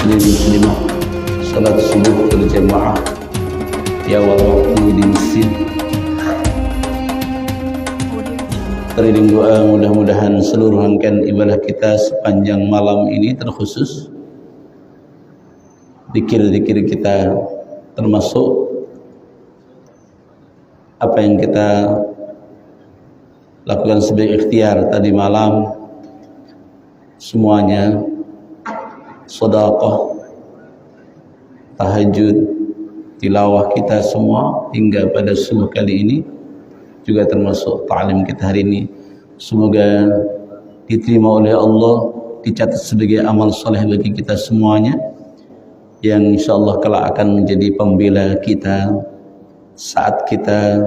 muslim muslimah salat subuh berjamaah di awal waktu di masjid. Teriring doa mudah-mudahan seluruh rangkaian ibadah kita sepanjang malam ini, terkhusus zikir-zikir kita, termasuk apa yang kita lakukan sebagai ikhtiar tadi malam, semuanya sedekah, tahajud, tilawah kita semua hingga pada subuh kali ini juga termasuk ta'lim kita hari ini. Semoga diterima oleh Allah, dicatat sebagai amal soleh bagi kita semuanya, yang insyaallah kelak akan menjadi pembela kita saat kita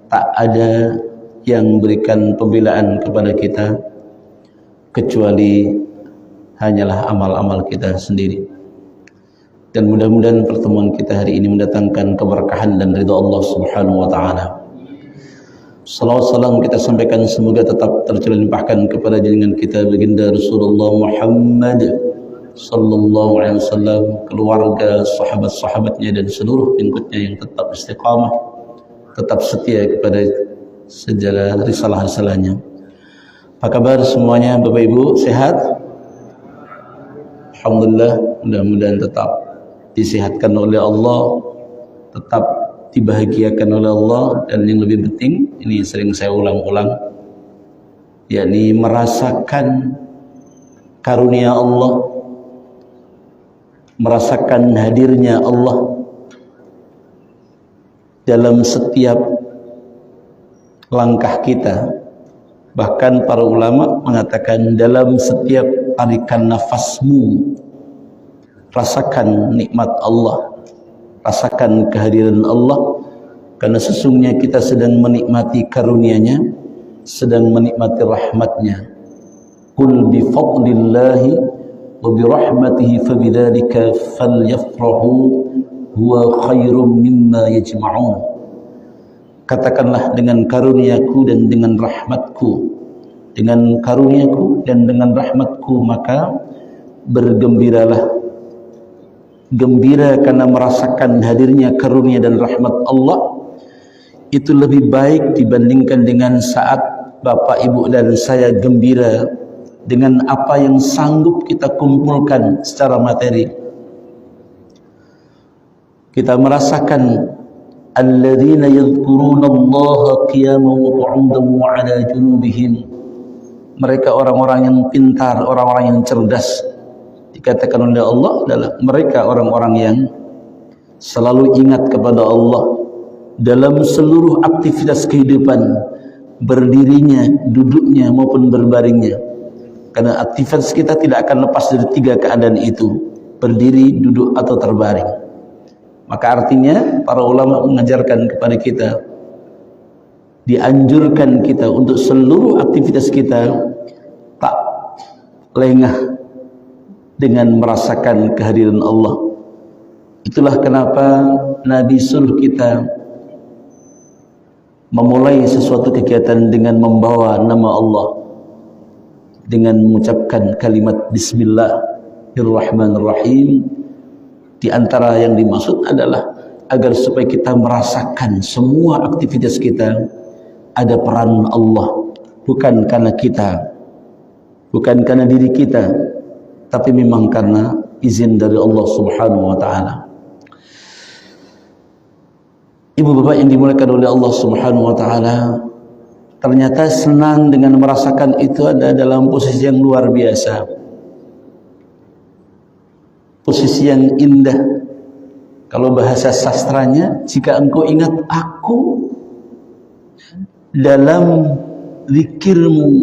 tak ada yang berikan pembelaan kepada kita kecuali hanyalah amal-amal kita sendiri. Dan mudah-mudahan pertemuan kita hari ini mendatangkan keberkahan dan ridha Allah Subhanahu wa taala. Salawat salam kita sampaikan semoga tetap tercurahkan kepada junjungan kita baginda Rasulullah Muhammad sallallahu alaihi wasallam, keluarga, sahabat-sahabatnya dan seluruh pengikutnya yang tetap istiqamah, tetap setia kepada segala risalah-risalahnya. Apa kabar semuanya, Bapak Ibu, sehat? Alhamdulillah, mudah-mudahan tetap disehatkan oleh Allah, tetap dibahagiakan oleh Allah, dan yang lebih penting, ini sering saya ulang-ulang, yakni merasakan karunia Allah, merasakan hadirnya Allah dalam setiap langkah kita. Bahkan para ulama mengatakan dalam setiap tarikan nafasmu, rasakan nikmat Allah, rasakan kehadiran Allah, karena sesungguhnya kita sedang menikmati karunia-Nya, sedang menikmati rahmat-Nya. Qul bi fadlillahi wa bi rahmatihi fabidzalika falyafrahu huwa khairum mimma yajma'un. Katakanlah, dengan karuniaku dan dengan rahmatku, dengan karuniaku dan dengan rahmatku maka bergembiralah. Gembira karena merasakan hadirnya karunia dan rahmat Allah itu lebih baik dibandingkan dengan saat Bapak, Ibu dan saya gembira dengan apa yang sanggup kita kumpulkan secara materi. Kita merasakan alladzina yadhkuruna Allaha qiyaman wa qu'udan wa 'ala junubihim. Mereka orang-orang yang pintar, orang-orang yang cerdas. Dikatakan oleh Allah adalah mereka orang-orang yang selalu ingat kepada Allah dalam seluruh aktivitas kehidupan, berdirinya, duduknya maupun berbaringnya. Karena aktivitas kita tidak akan lepas dari tiga keadaan itu: berdiri, duduk atau terbaring. Maka artinya para ulama mengajarkan kepada kita, dianjurkan kita untuk seluruh aktivitas kita tak lengah dengan merasakan kehadiran Allah. Itulah kenapa Nabi suruh kita memulai sesuatu kegiatan dengan membawa nama Allah, dengan mengucapkan kalimat Bismillahirrahmanirrahim. Di antara yang dimaksud adalah agar supaya kita merasakan semua aktivitas kita ada peran Allah, bukan karena kita, bukan karena diri kita, tapi memang karena izin dari Allah Subhanahu wa taala. Ibu bapak yang dimuliakan oleh Allah Subhanahu wa taala, ternyata senang dengan merasakan itu ada dalam posisi yang luar biasa. Posisi yang indah. Kalau bahasa sastranya, jika engkau ingat aku dalam zikirmu,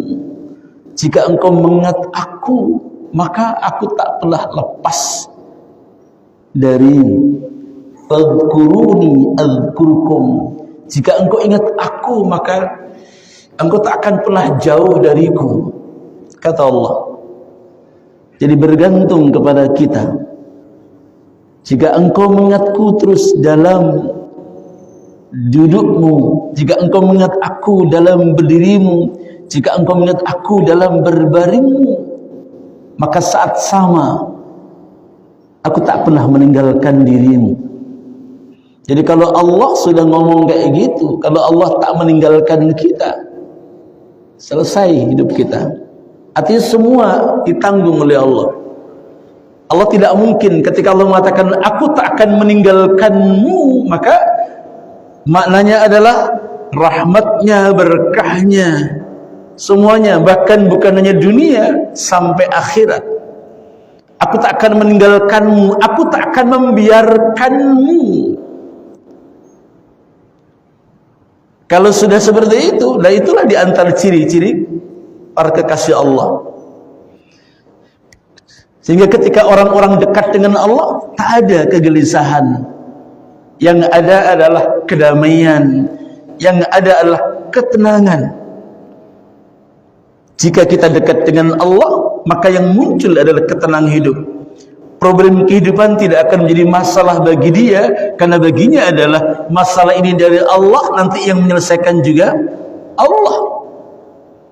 jika engkau mengingat aku, maka aku tak pernah lepas dari fadhkuruni adzkurkum. Jika engkau ingat aku, maka engkau tak akan pernah jauh dariku, kata Allah. Jadi bergantung kepada kita. Jika engkau mengingatku terus dalam dudukmu, jika engkau mengingat aku dalam berdirimu, jika engkau mengingat aku dalam berbaringmu, maka saat sama aku tak pernah meninggalkan dirimu. Jadi kalau Allah sudah ngomong kayak gitu, kalau Allah tak meninggalkan kita, selesai hidup kita. Artinya semua ditanggung oleh Allah. Allah tidak mungkin ketika Allah mengatakan aku tak akan meninggalkanmu, maka maknanya adalah rahmatnya, berkahnya, semuanya, bahkan bukan hanya dunia sampai akhirat. Aku tak akan meninggalkanmu, aku tak akan membiarkanmu. Kalau sudah seperti itu, nah itulah di antara ciri-ciri para kekasih Allah. Sehingga ketika orang-orang dekat dengan Allah, tak ada kegelisahan. Yang ada adalah kedamaian, yang ada adalah ketenangan. Jika kita dekat dengan Allah, maka yang muncul adalah ketenangan hidup. Problem kehidupan tidak akan menjadi masalah bagi dia, karena baginya adalah masalah ini dari Allah, nanti yang menyelesaikan juga Allah.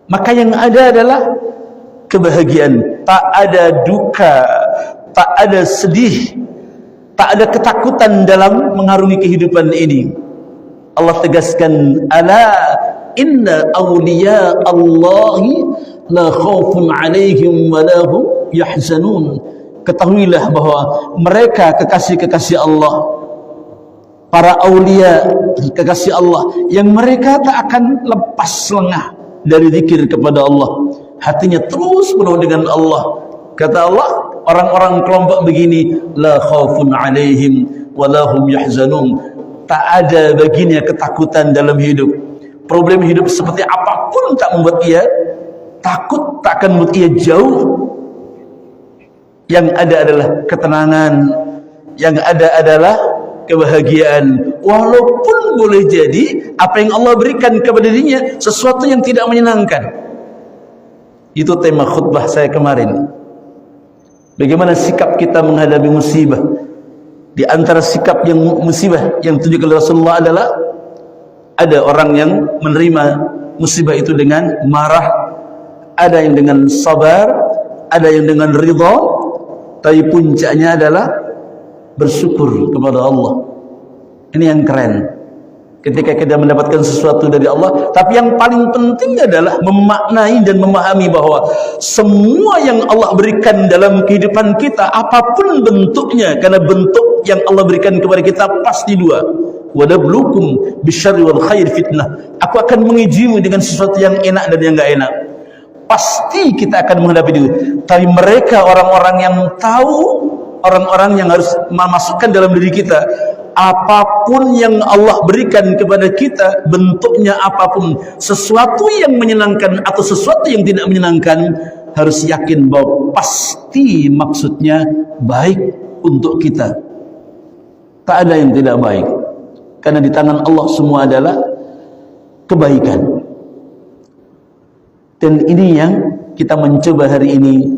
Maka yang ada adalah kebahagiaan, tak ada duka, tak ada sedih, tak ada ketakutan dalam mengarungi kehidupan ini. Allah tegaskan, ala inna awliya Allahi la khawfun alaihim wa lahum yahzanun. Ketahuilah bahwa mereka kekasih-kekasih Allah, para aulia kekasih Allah, yang mereka tak akan lepas lengah dari zikir kepada Allah, hatinya terus penuh dengan Allah. Kata Allah, orang-orang kelompok begini, la khaufun alaihim wa lahum yahzanun, tak ada baginya ketakutan dalam hidup. Problem hidup seperti apapun tak membuat ia takut, tak akan membuat ia jauh. Yang ada adalah ketenangan, yang ada adalah kebahagiaan. Walaupun boleh jadi apa yang Allah berikan kepada dirinya sesuatu yang tidak menyenangkan. Itu tema khutbah saya kemarin. Bagaimana sikap kita menghadapi musibah. Di antara sikap yang musibah yang tunjukkan oleh Rasulullah adalah ada orang yang menerima musibah itu dengan marah, ada yang dengan sabar, ada yang dengan ridha, tapi puncaknya adalah bersyukur kepada Allah. Ini yang keren. Ketika kita mendapatkan sesuatu dari Allah, tapi yang paling penting adalah memaknai dan memahami bahwa semua yang Allah berikan dalam kehidupan kita, apapun bentuknya, karena bentuk yang Allah berikan kepada kita pasti dua. Wadablukum bisyarri wal khair fitnah. Aku akan mengujimu dengan sesuatu yang enak dan yang enggak enak. Pasti kita akan menghadapi itu. Tapi mereka orang-orang yang tahu, orang-orang yang harus memasukkan dalam diri kita, apapun yang Allah berikan kepada kita, bentuknya apapun, sesuatu yang menyenangkan atau sesuatu yang tidak menyenangkan, harus yakin bahwa pasti maksudnya baik untuk kita. Tak ada yang tidak baik, karena di tangan Allah semua adalah kebaikan. Dan ini yang kita mencoba hari ini,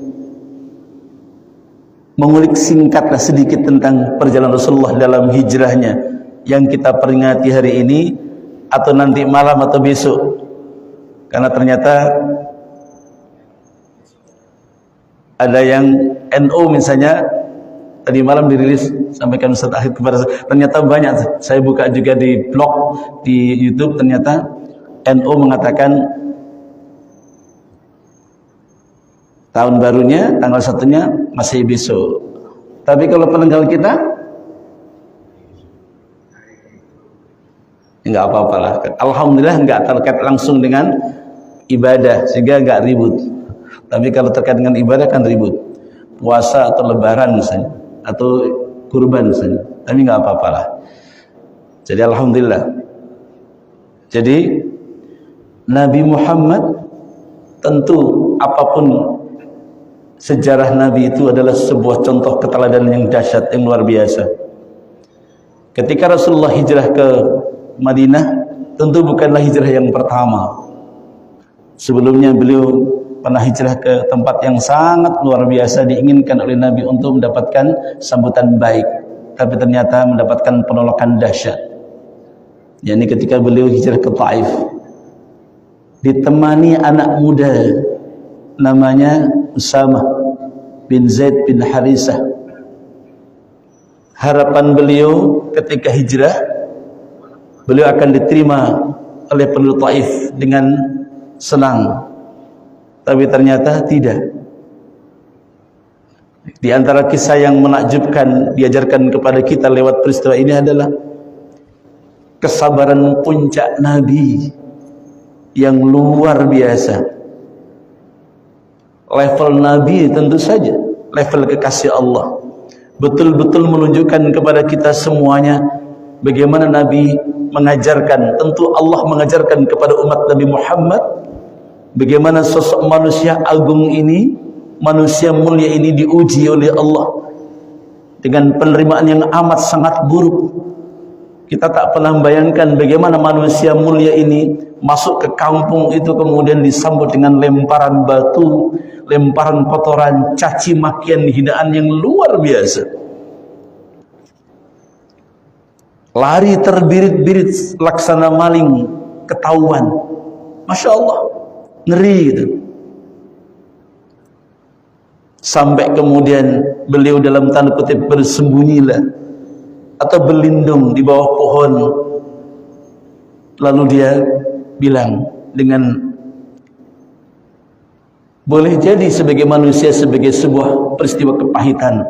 mengulik singkatlah sedikit tentang perjalanan Rasulullah dalam hijrahnya, yang kita peringati hari ini atau nanti malam atau besok. Karena ternyata ada yang NU misalnya tadi malam dirilis, sampaikan Ustaz Ahid kepada saya, ternyata banyak. Saya buka juga di blog di YouTube, ternyata NU mengatakan tahun barunya tanggal 1-nya masih besok. Tapi kalau penanggal kita enggak apa-apalah. Alhamdulillah enggak terkait langsung dengan ibadah, sehingga enggak ribut. Tapi kalau terkait dengan ibadah kan ribut. Puasa atau lebaran misalnya, atau kurban misalnya. Tapi enggak apa-apalah. Jadi alhamdulillah. Jadi Nabi Muhammad, tentu apapun sejarah Nabi itu adalah sebuah contoh keteladanan yang dahsyat, yang luar biasa. Ketika Rasulullah hijrah ke Madinah, tentu bukanlah hijrah yang pertama. Sebelumnya beliau pernah hijrah ke tempat yang sangat luar biasa, diinginkan oleh Nabi untuk mendapatkan sambutan baik, tapi ternyata mendapatkan penolakan dahsyat. yakni ketika beliau hijrah ke Taif, ditemani anak muda namanya Usamah bin Zaid bin Harisah. harapan beliau ketika hijrah, beliau akan diterima oleh penduduk Taif dengan senang. Tapi ternyata tidak. Di antara kisah yang menakjubkan diajarkan kepada kita lewat peristiwa ini adalah kesabaran puncak Nabi yang luar biasa. Level Nabi tentu saja level kekasih Allah, betul-betul menunjukkan kepada kita semuanya bagaimana Nabi mengajarkan. Tentu Allah mengajarkan kepada umat Nabi Muhammad bagaimana sosok manusia agung ini, manusia mulia ini diuji oleh Allah dengan penerimaan yang amat sangat buruk. Kita tak pernah membayangkan bagaimana manusia mulia ini masuk ke kampung itu kemudian disambut dengan lemparan batu, lemparan kotoran, caci makian, hinaan yang luar biasa. Lari terbirit-birit laksana maling, ketahuan. Masya Allah, ngeri gitu. Sampai kemudian beliau dalam tanda kutip bersembunyilah atau berlindung di bawah pohon. Lalu dia bilang dengan, boleh jadi sebagai manusia sebagai sebuah peristiwa kepahitan.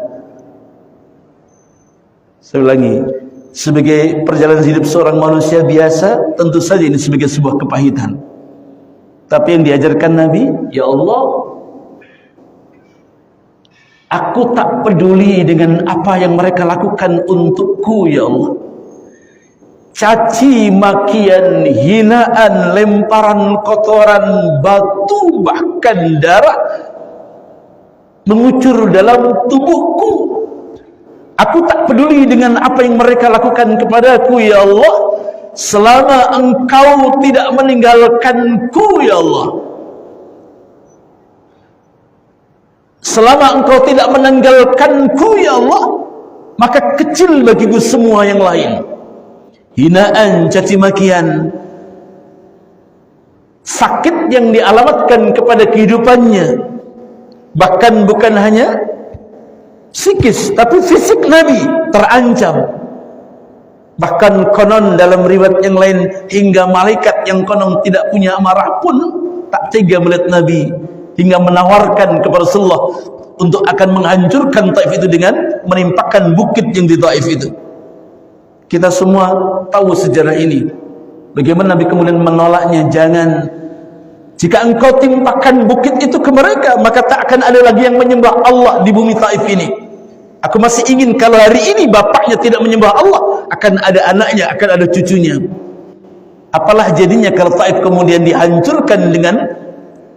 Saya ulangi, sebagai perjalanan hidup seorang manusia biasa, tentu saja ini sebagai sebuah kepahitan. Tapi yang diajarkan Nabi, ya Allah, aku tak peduli dengan apa yang mereka lakukan untukku, ya Allah. Caci makian, hinaan, lemparan kotoran, batu, bahkan darah mengucur dalam tubuhku. Aku tak peduli dengan apa yang mereka lakukan kepadaku, ya Allah, selama Engkau tidak meninggalkanku, ya Allah. Selama Engkau tidak meninggalkanku, ya Allah, maka kecil bagiku semua yang lain. Hinaan, caci makian, sakit yang dialamatkan kepada kehidupannya, bahkan bukan hanya psikis tapi fisik Nabi terancam. Bahkan konon dalam riwayat yang lain, hingga malaikat yang konon tidak punya amarah pun tak tega melihat Nabi, hingga menawarkan kepada Rasulullah untuk akan menghancurkan Taif itu dengan menimpakan bukit yang di Taif itu. Kita semua tahu sejarah ini, bagaimana Nabi kemudian menolaknya. Jangan, jika engkau timpakan bukit itu ke mereka, maka tak akan ada lagi yang menyembah Allah di bumi Taif ini. Aku masih ingin kalau hari ini bapaknya tidak menyembah Allah, akan ada anaknya, akan ada cucunya. Apalah jadinya kalau Taif kemudian dihancurkan dengan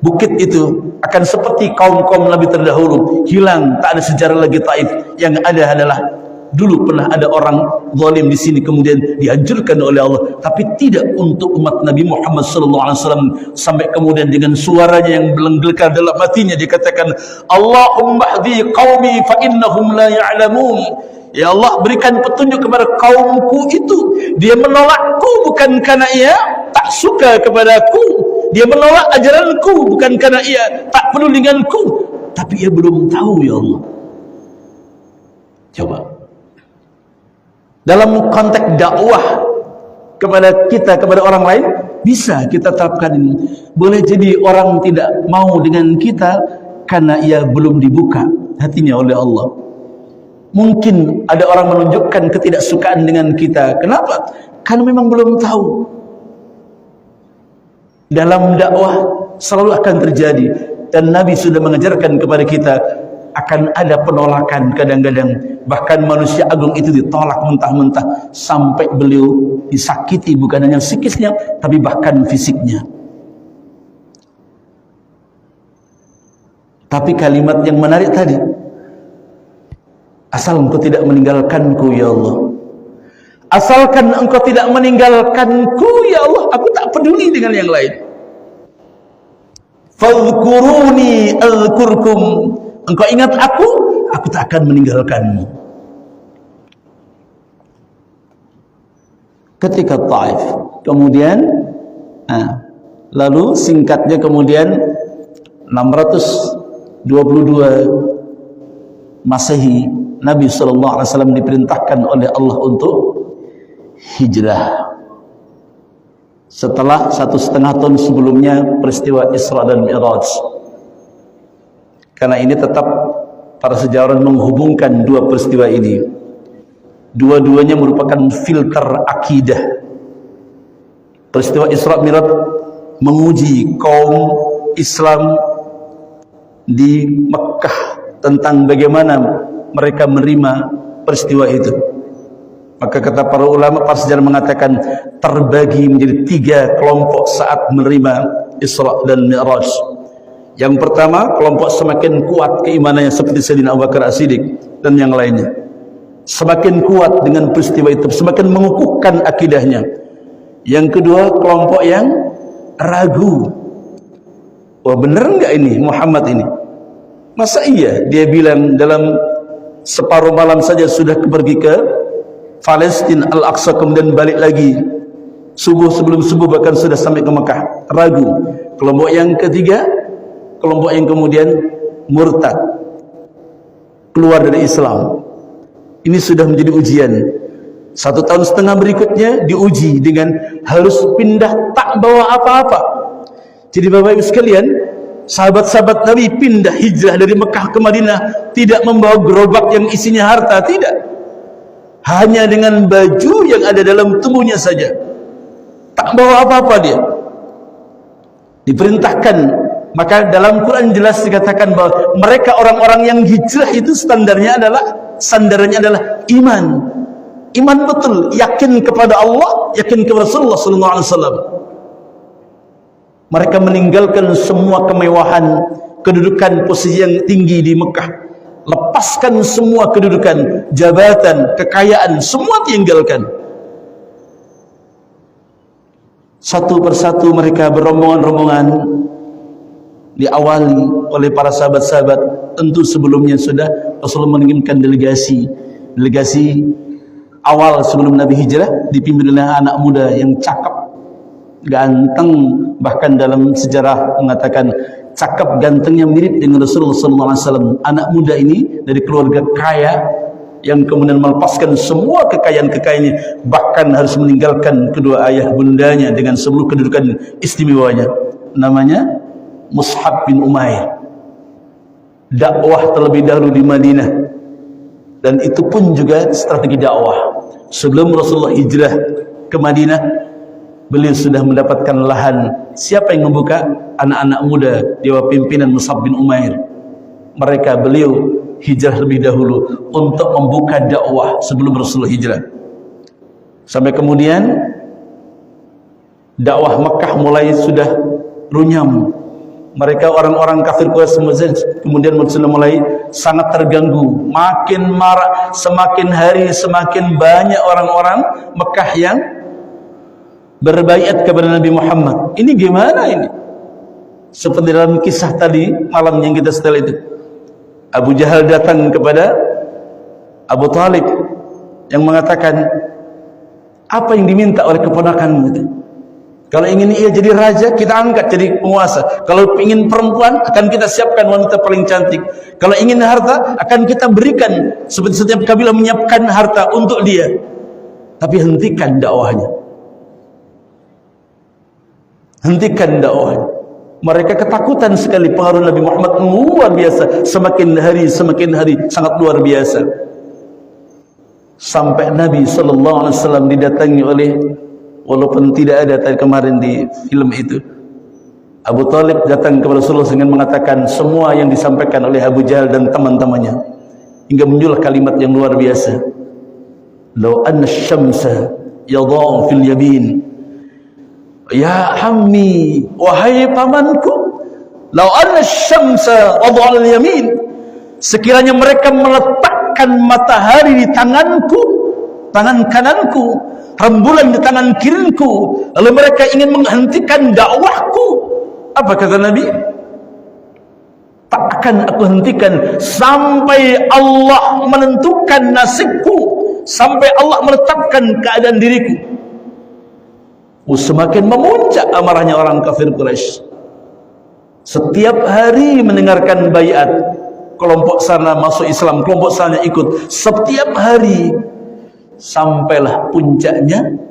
bukit itu? Akan seperti kaum-kaum Nabi terdahulu, hilang, tak ada sejarah lagi Taif. Yang ada adalah dulu pernah ada orang zalim di sini kemudian dihancurkan oleh Allah, tapi tidak untuk umat Nabi Muhammad SAW. Sampai kemudian dengan suaranya yang bergelegar dalam hatinya dikatakan, Allahumma hdi qaumi fa innahum la ya'lamun. Ya Allah, berikan petunjuk kepada kaumku itu. Dia menolakku bukan karena ia tak suka kepadaku, dia menolak ajaranku bukan karena ia tak peduli denganku, tapi ia belum tahu, ya Allah. Coba dalam konteks dakwah kepada kita, kepada orang lain, bisa kita terapkan ini. Boleh jadi orang tidak mau dengan kita karena ia belum dibuka hatinya oleh Allah. Mungkin ada orang menunjukkan ketidaksukaan dengan kita. Kenapa? Karena memang belum tahu. Dalam dakwah selalu akan terjadi, dan Nabi sudah mengajarkan kepada kita akan ada penolakan kadang-kadang. Bahkan manusia agung itu ditolak mentah-mentah, sampai beliau disakiti bukan hanya psikisnya tapi bahkan fisiknya. Tapi kalimat yang menarik tadi, asal engkau tidak meninggalkanku, ya Allah, asalkan engkau tidak meninggalkanku, ya Allah, aku tak peduli dengan yang lain. Fadhkuruni adzkurkum. Engkau ingat aku tak akan meninggalkanmu. Ketika Taif, kemudian lalu singkatnya kemudian 622 Masehi, Nabi SAW diperintahkan oleh Allah untuk hijrah. Setelah 1,5 tahun sebelumnya peristiwa Isra dan Mi'raj. Karena ini tetap para sejarawan menghubungkan dua peristiwa ini. Dua-duanya merupakan filter akidah. Peristiwa Isra Mi'raj menguji kaum Islam di Mekah tentang bagaimana mereka menerima peristiwa itu. Maka kata para ulama, para sejarah mengatakan terbagi menjadi 3 kelompok saat menerima Isra dan Mi'raj. Yang pertama, kelompok semakin kuat keimanannya seperti Sayyidina Abu Bakar As-Siddiq dan yang lainnya. Semakin kuat dengan peristiwa itu, semakin mengukuhkan akidahnya. Yang kedua, kelompok yang ragu. Wah, benar enggak ini Muhammad ini? Masa iya dia bilang dalam separuh malam saja sudah pergi ke Palestina Al-Aqsa, kemudian balik lagi subuh, sebelum subuh bahkan sudah sampai ke Mekah? Ragu. Kelompok yang ketiga, kelompok yang kemudian murtad, keluar dari Islam. Ini sudah menjadi ujian. 1,5 tahun berikutnya diuji dengan harus pindah, tak bawa apa-apa. Jadi Bapak Ibu sekalian, sahabat-sahabat Nabi pindah hijrah dari Mekah ke Madinah tidak membawa gerobak yang isinya harta, tidak. Hanya dengan baju yang ada dalam tubuhnya saja. Tak bawa apa-apa dia. Diperintahkan. Maka dalam Quran jelas dikatakan bahwa mereka orang-orang yang hijrah itu sandarannya adalah iman. Iman betul, yakin kepada Allah, yakin kepada Rasulullah SAW. Mereka meninggalkan semua kemewahan, kedudukan, posisi yang tinggi di Mekah. Lepaskan semua kedudukan, jabatan, kekayaan, semua tinggalkan. Satu persatu mereka berombongan-rombongan, diawali oleh para sahabat-sahabat. Tentu sebelumnya sudah Rasulullah mengirimkan delegasi awal sebelum Nabi hijrah, dipimpin oleh anak muda yang cakep, ganteng, bahkan dalam sejarah mengatakan cakep gantengnya mirip dengan Rasulullah SAW. Anak muda ini dari keluarga kaya yang kemudian melepaskan semua kekayaan-kekayaannya, bahkan harus meninggalkan kedua ayah bundanya dengan seluruh kedudukan istimewanya. Namanya Mus'ab bin Umair. Dakwah terlebih dahulu di Madinah, dan itu pun juga strategi dakwah. Sebelum Rasulullah hijrah ke Madinah, beliau sudah mendapatkan lahan. Siapa yang membuka? Anak-anak muda di bawah pimpinan Mus'ab bin Umair. Beliau hijrah lebih dahulu untuk membuka dakwah sebelum Rasulullah hijrah. Sampai kemudian dakwah Mekah mulai sudah runyam. Mereka orang-orang kafir Quraisy kemudian sudah mulai sangat terganggu, makin marah, semakin hari semakin banyak orang-orang Mekah yang berbaiat kepada Nabi Muhammad. Ini gimana ini? Seperti dalam kisah tadi malam yang kita setel itu, Abu Jahal datang kepada Abu Talib yang mengatakan, apa yang diminta oleh keponakanmu itu? Kalau ingin ia jadi raja, kita angkat jadi penguasa. Kalau ingin perempuan, akan kita siapkan wanita paling cantik. Kalau ingin harta, akan kita berikan, seperti setiap kabilah menyiapkan harta untuk dia. Tapi hentikan dakwahnya. Hentikan dakwahnya. Mereka ketakutan sekali, pengaruh Nabi Muhammad luar biasa. Semakin hari sangat luar biasa. Sampai Nabi SAW didatangi oleh, walaupun tidak ada tadi kemarin di film itu, Abu Talib datang kepada Rasulullah dengan mengatakan semua yang disampaikan oleh Abu Jahal dan teman-temannya, hingga muncul kalimat yang luar biasa. Law anna syamsa yadha'u fil yamin, ya hammi, wahai pamanku, law anna syamsa wada'u al yamin, sekiranya mereka meletakkan matahari di tanganku, tangan kananku, rembulan di tangan kirinku, lalu mereka ingin menghentikan dakwahku, apa kata Nabi? Tak akan aku hentikan sampai Allah menentukan nasibku, sampai Allah menetapkan keadaan diriku. Semakin memuncak amarahnya orang kafir Quraisy. Setiap hari mendengarkan baiat, kelompok sana masuk Islam, kelompok sana ikut. Setiap hari sampailah puncaknya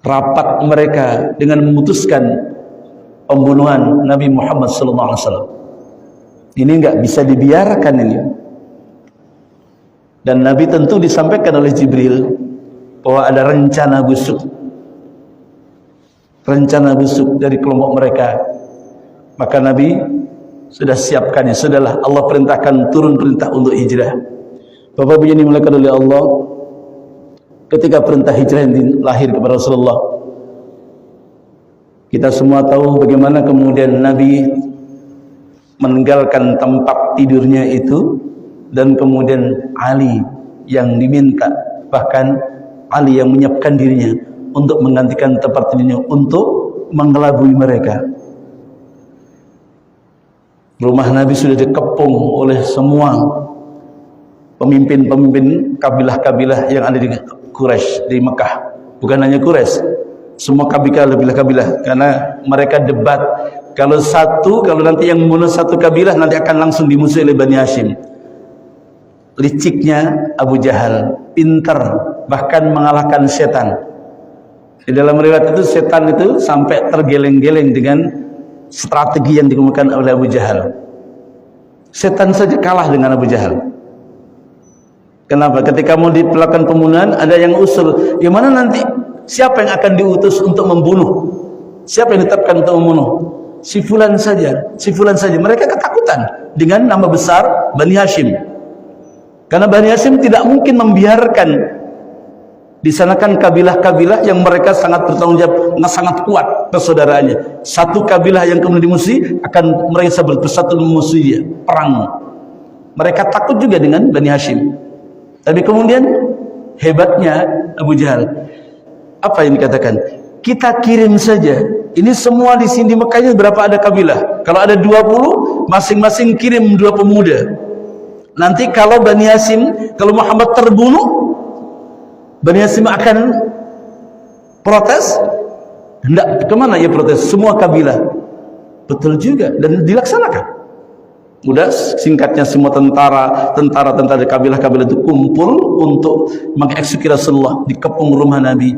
rapat mereka dengan memutuskan pembunuhan Nabi Muhammad SAW. Ini enggak bisa dibiarkan ini. Dan Nabi tentu disampaikan oleh Jibril bahwa ada rencana busuk. Rencana busuk dari kelompok mereka. Maka Nabi sudah siapkannya. Sudahlah, Allah perintahkan turun perintah untuk hijrah. Bapak Ibu yang dimuliakan oleh Allah, ketika perintah hijrah ini lahir kepada Rasulullah, kita semua tahu bagaimana kemudian Nabi meninggalkan tempat tidurnya itu, dan kemudian Ali yang diminta, bahkan Ali yang menyiapkan dirinya untuk menggantikan tempat tidurnya, untuk mengelabui mereka. Rumah Nabi sudah dikepung oleh semua pemimpin-pemimpin kabilah-kabilah yang ada di Quraisy, di Mekah. Bukan hanya Quraisy, semua kabilah-kabilah, karena mereka debat. Kalau nanti yang membunuh satu kabilah nanti akan langsung dimusuhi oleh Bani Hashim. Liciknya Abu Jahal, pintar, bahkan mengalahkan setan. Di dalam riwayat itu setan itu sampai tergeleng-geleng dengan strategi yang digunakan oleh Abu Jahal. Setan saja kalah dengan Abu Jahal. Kenapa? Ketika mau dilakukan pembunuhan, ada yang usul, yang mana nanti siapa yang akan diutus untuk membunuh? Siapa yang ditetapkan untuk membunuh? Si fulan saja, si fulan saja. Mereka ketakutan dengan nama besar Bani Hashim. Karena Bani Hashim tidak mungkin membiarkan di sana kan kabilah-kabilah yang mereka sangat bertanggung jawab, sangat kuat persaudaraannya. Satu kabilah yang kemudian dimusuhi akan mereka bersatu memusuhi dia, perang. Mereka takut juga dengan Bani Hashim. Tapi kemudian hebatnya Abu Jahal, apa yang dikatakan? Kita kirim saja. Ini semua di sini di Mekah ini berapa ada kabilah? Kalau ada 20, masing-masing kirim 2 pemuda. Nanti kalau Bani Hashim, kalau Muhammad terbunuh, Bani Hashim akan protes. Hendak kemana ya protes? Semua kabilah. Betul juga, dan dilaksanakan. Udah, singkatnya semua tentara kabilah-kabilah itu kumpul untuk mengeksekusi Rasulullah, dikepung rumah Nabi.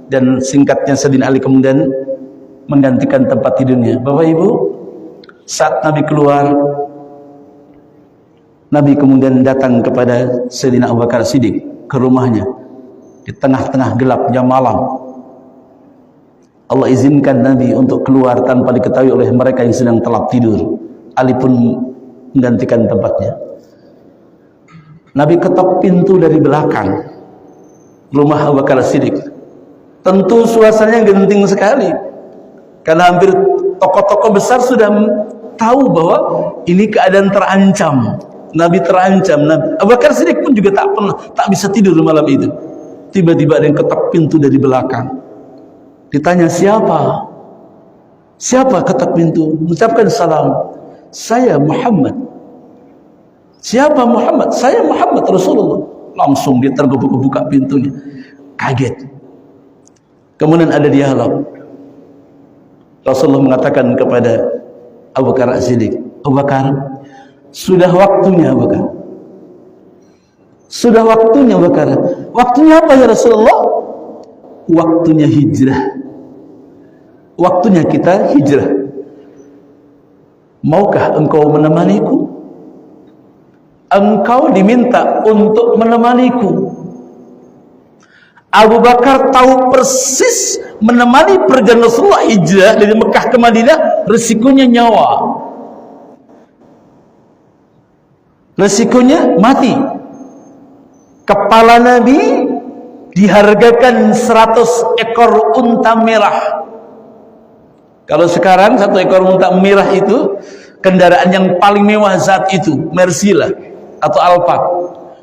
Dan singkatnya Sayyidina Ali kemudian menggantikan tempat tidurnya. Bapak Ibu, saat Nabi keluar, Nabi kemudian datang kepada Sayyidina Abu Bakar Siddiq ke rumahnya di tengah-tengah gelapnya malam. Allah izinkan Nabi untuk keluar tanpa diketahui oleh mereka yang sedang telap tidur. Ali pun menggantikan tempatnya. Nabi ketok pintu dari belakang rumah Abu Bakar Siddiq. Tentu suasananya genting sekali, karena hampir tokoh-tokoh besar sudah tahu bahwa ini keadaan terancam. Nabi terancam. Abu Bakar Siddiq pun juga tak bisa tidur malam itu. Tiba-tiba ada yang ketok pintu dari belakang. Ditanya, siapa? Siapa ketok pintu? Mengucapkan salam. Saya Muhammad. Siapa Muhammad? Saya Muhammad Rasulullah. Langsung dia terbuka pintunya. Kaget. Kemudian ada dialog. Rasulullah mengatakan kepada Abu Bakar Siddiq, Abu Bakar, sudah waktunya Abu Bakar. Sudah waktunya Abu Bakar. Waktunya apa ya Rasulullah? Waktunya hijrah. Waktunya kita hijrah. Maukah engkau menemaniku? Engkau diminta untuk menemaniku. Abu Bakar tahu persis menemani perjalanan Rasulullah hijrah dari Mekah ke Madinah, resikonya nyawa. Resikonya mati. Kepala Nabi dihargakan 100 ekor unta merah. Kalau sekarang 1 ekor unta merah itu kendaraan yang paling mewah saat itu, Mercy-lah atau Alphard.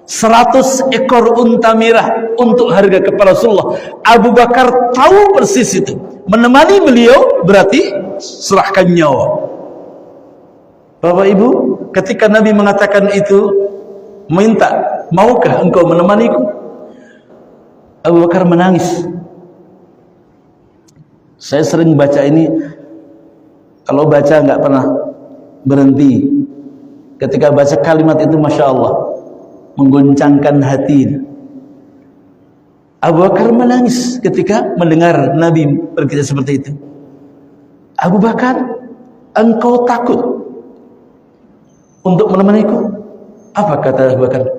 100 ekor unta merah untuk harga kepala Rasulullah. Abu Bakar tahu persis itu. Menemani beliau berarti serahkan nyawa. Bapak Ibu, ketika Nabi mengatakan itu, minta, maukah engkau menemaniku? Abu Bakar menangis. Saya sering baca ini, kalau baca nggak pernah berhenti ketika baca kalimat itu, Masya Allah, menggoncangkan hati. Abu Bakar menangis ketika mendengar Nabi berkata seperti itu. Abu Bakar, engkau takut untuk menemaniku? Apa kata Abu Bakar?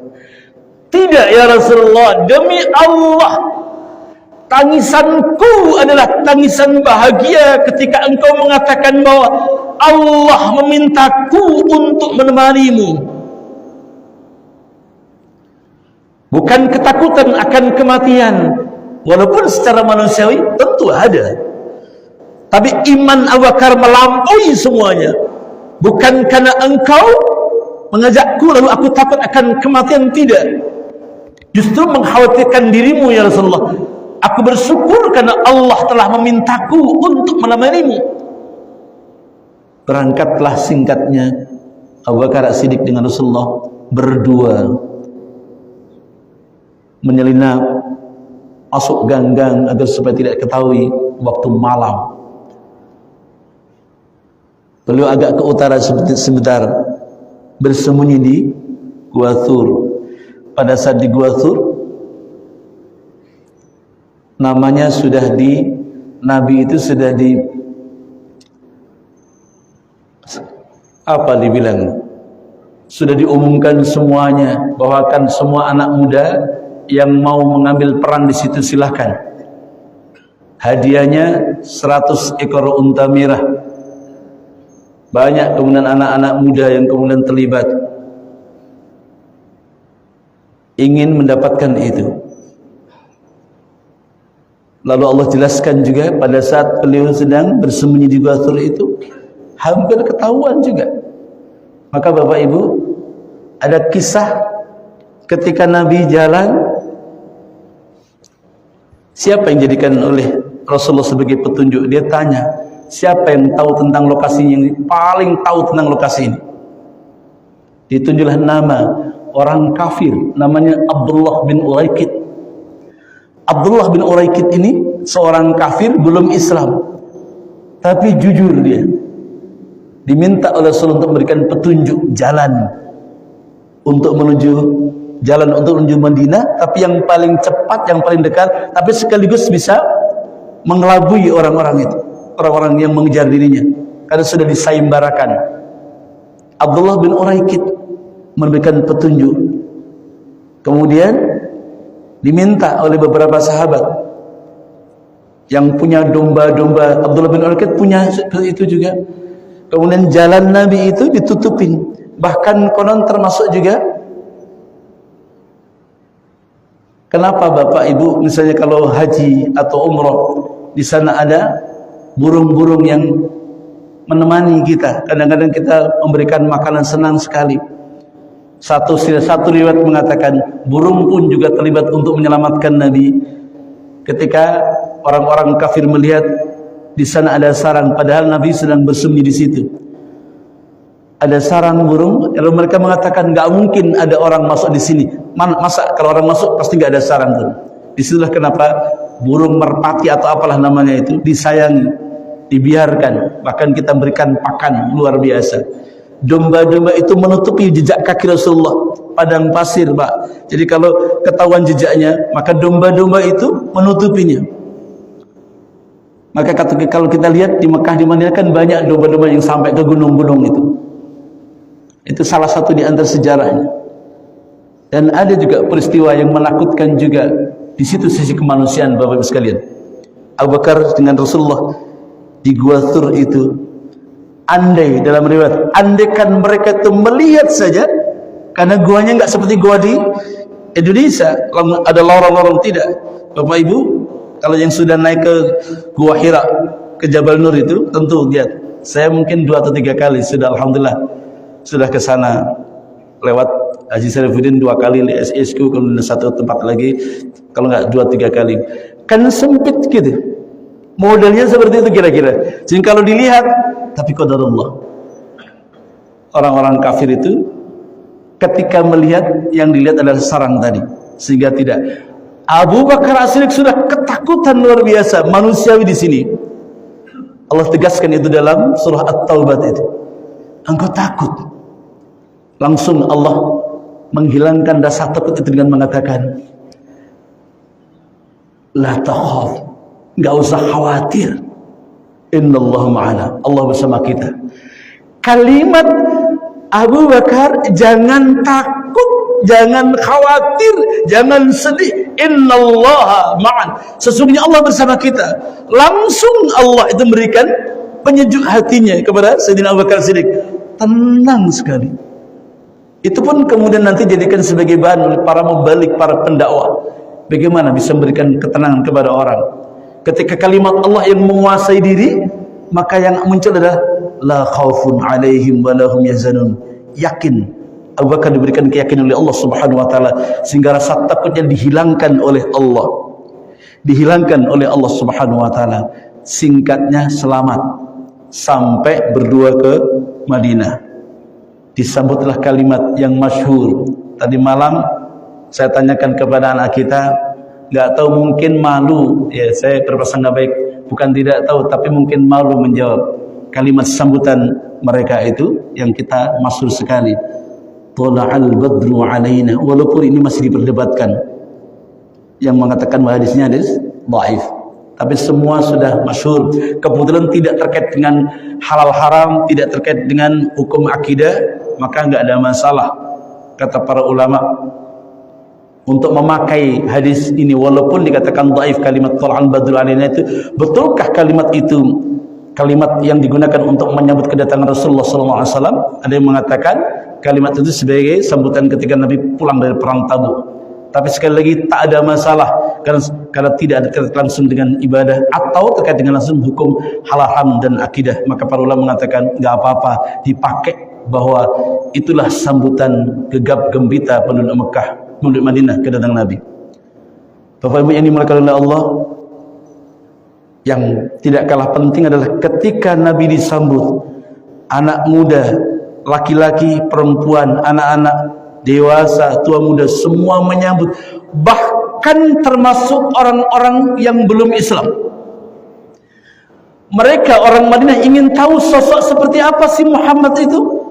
Tidak ya Rasulullah, demi Allah, tangisanku adalah tangisan bahagia ketika engkau mengatakan bahwa Allah memintaku untuk menemanimu. Bukan ketakutan akan kematian, walaupun secara manusiawi tentu ada, tapi iman Abu Bakar melampaui semuanya. Bukan karena engkau mengajakku lalu aku takut akan kematian, tidak. Justru mengkhawatirkan dirimu ya Rasulullah. Aku bersyukur karena Allah telah memintaku untuk menemanimu. Berangkatlah singkatnya Abu Bakar As-Siddiq dengan Rasulullah berdua menyelinap masuk ganggang agar supaya tidak ketahui waktu malam. Beliau agak ke utara sebentar, bersembunyi di Gua Thur. Pada saat di Gua Thur, namanya sudah Nabi itu sudah sudah diumumkan semuanya, bahwa akan semua anak muda yang mau mengambil peran di situ silahkan. Hadiahnya 100 ekor unta merah. Banyak kemudian anak-anak muda yang kemudian terlibat ingin mendapatkan itu. Lalu Allah jelaskan juga pada saat beliau sedang bersembunyi di Gua Thur itu, hampir ketahuan juga. Maka Bapak Ibu, ada kisah ketika Nabi jalan, siapa yang dijadikan oleh Rasulullah sebagai petunjuk? Dia tanya, siapa yang tahu tentang lokasi yang paling tahu tentang lokasi ini? Ditunjuklah nama orang kafir, namanya Abdullah bin Uraikid. Abdullah bin Uraikid ini seorang kafir, belum Islam, tapi jujur dia. Diminta oleh Rasulullah untuk memberikan petunjuk jalan untuk menuju Madinah, tapi yang paling cepat, yang paling dekat, tapi sekaligus bisa mengelabui orang-orang itu, orang-orang yang mengejar dirinya, karena sudah disayembarakan. Abdullah bin Uraikid memberikan petunjuk. Kemudian diminta oleh beberapa sahabat yang punya domba-domba. Abdullah bin Uraikid punya itu juga. Kemudian jalan Nabi itu ditutupin. Bahkan konon termasuk juga, kenapa Bapak Ibu misalnya kalau haji atau umroh, di sana ada burung-burung yang menemani kita. Kadang-kadang kita memberikan makanan, senang sekali. Satu riwayat mengatakan burung pun juga terlibat untuk menyelamatkan Nabi ketika orang-orang kafir melihat di sana ada sarang, padahal Nabi sedang bersembunyi di situ. Ada sarang burung, lalu mereka mengatakan nggak mungkin ada orang masuk di sini. Masa kalau orang masuk pasti nggak ada sarang burung. Disitulah kenapa burung merpati atau apalah namanya itu disayangi, dibiarkan, bahkan kita berikan pakan luar biasa. Domba-domba itu menutupi jejak kaki Rasulullah, padang pasir, Pak. Jadi kalau ketahuan jejaknya, maka domba-domba itu menutupinya. Maka kalau kita lihat di Mekah, di Madinah kan banyak domba-domba yang sampai ke gunung-gunung itu. Itu salah satu di antara sejarahnya. Dan ada juga peristiwa yang menakutkan juga di situ, sisi kemanusiaan, Bapak Ibu sekalian. Abu Bakar dengan Rasulullah di Gua Thur itu, andai dalam riwayat, andaikan mereka itu melihat saja, karena guanya nggak seperti gua di Indonesia, kalau ada lorong-lorong, tidak. Bapak Ibu, kalau yang sudah naik ke Gua Hira, ke Jabal Nur itu, tentu lihat. Saya mungkin 2 atau 3 kali sudah, alhamdulillah, sudah ke sana lewat Haji Syarifuddin 2 kali, SSQ, kemudian 1 tempat lagi, kalau nggak 2-3 kali. Kan sempit gitu, modelnya seperti itu kira-kira. Jadi kalau dilihat, tapi qadarullah, orang-orang kafir itu ketika melihat, yang dilihat adalah sarang tadi, sehingga tidak. Abu Bakar As-Siddiq sudah ketakutan luar biasa, manusiawi di sini. Allah tegaskan itu dalam surah At-Taubah itu. engkau takut. Langsung Allah menghilangkan rasa takut itu dengan mengatakan, la takhaf, enggak usah khawatir, innallaha ma'ana, Allah bersama kita. Kalimat Abu Bakar, jangan takut, jangan khawatir, jangan sedih, innallaha ma'an, sesungguhnya Allah bersama kita. Langsung Allah itu memberikan penyejuk hatinya kepada Sayyidina Abu Bakar Siddiq, tenang sekali. Itu pun kemudian nanti dijadikan sebagai bahan oleh para mubalik, para pendakwah, bagaimana bisa memberikan ketenangan kepada orang. Ketika kalimat Allah yang menguasai diri, maka yang muncul adalah la khaufun alaihim wa lahum yahzanun. Yakin. Abu Bakar diberikan keyakinan oleh Allah Subhanahu wa taala sehingga rasa takutnya dihilangkan oleh Allah. Dihilangkan oleh Allah Subhanahu wa taala. Singkatnya selamat sampai berdua ke Madinah. Disambutlah kalimat yang masyhur. Tadi malam saya tanyakan kepada anak kita, nggak tahu mungkin malu, ya saya berprasangka baik, bukan tidak tahu tapi mungkin malu menjawab kalimat sambutan mereka itu yang kita masyhur sekali. Tola'al badru alaina, walaupun ini masih diperdebatkan. Yang mengatakan hadisnya hadis dhaif, tapi semua sudah masyhur. Kebetulan tidak terkait dengan halal haram, tidak terkait dengan hukum akidah, maka enggak ada masalah kata para ulama untuk memakai hadis ini walaupun dikatakan dhaif. Kalimat tola'al badru alaina itu, betulkah kalimat itu kalimat yang digunakan untuk menyambut kedatangan Rasulullah SAW? Ada yang mengatakan kalimat itu sebagai sambutan ketika Nabi pulang dari perang Tabuk. Tapi sekali lagi tak ada masalah karena tidak ada terkait langsung dengan ibadah atau terkait dengan langsung hukum halal haram dan akidah. Maka para ulama mengatakan enggak apa-apa dipakai, bahwa itulah sambutan gegap gembita penduduk Mekah, penduduk Madinah kedatangan Nabi. Bapak Ibu yang dimuliakan oleh Allah, yang tidak kalah penting adalah ketika Nabi disambut, anak muda, laki-laki, perempuan, anak-anak, dewasa, tua muda, semua menyambut. Bahkan termasuk orang-orang yang belum Islam. Mereka orang Madinah ingin tahu sosok seperti apa sih Muhammad itu.